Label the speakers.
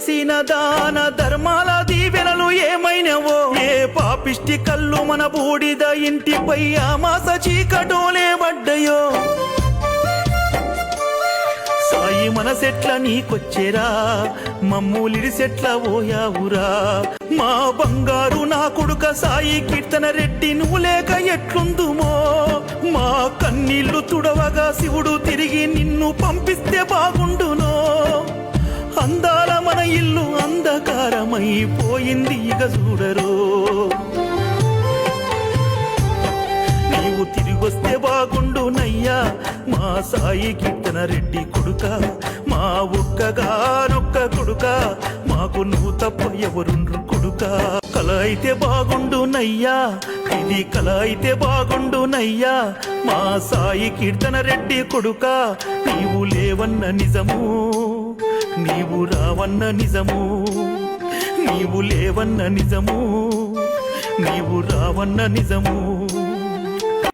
Speaker 1: చేసిన దాన ధర్మాల దీవెనలు ఏమైనవో, ఏ పాపిష్టి కళ్ళు మన బూడిద ఇంటిపై ఆమాస చీకటోలే పడ్డయో. సాయి మనసెట్ల నీకొచ్చేరా, మమ్ములిడిసెట్ల ఓయావురా. మా బంగారు నా కొడుక సాయి కీర్తన రెడ్డి, నువ్వు లేక ఎట్లుందుమో. మా కన్నీళ్లు తుడవగా శివుడు తిరిగి నిన్ను పంపిస్తే బాగుండునో. అందాల మన ఇల్లు అంధకారమైపోయింది ఇక చూడరో. నీవు తిరిగొస్తే బాగుండునయ్యా మా సాయి కీర్తన రెడ్డి కొడుక. మా ఒక్కగానొక్క కొడుక, మాకు నువ్వు తప్ప ఎవరుండ్రు కొడుక. కల అయితే బాగుండునయ్యా, ఇది కల అయితే బాగుండునయ్యా మా సాయి కీర్తన రెడ్డి కొడుక. నీవు లేవన్న నిజము, నీవు రావన్న నిజము. నీవు లేవన్న నిజము, నీవు రావన్న నిజము.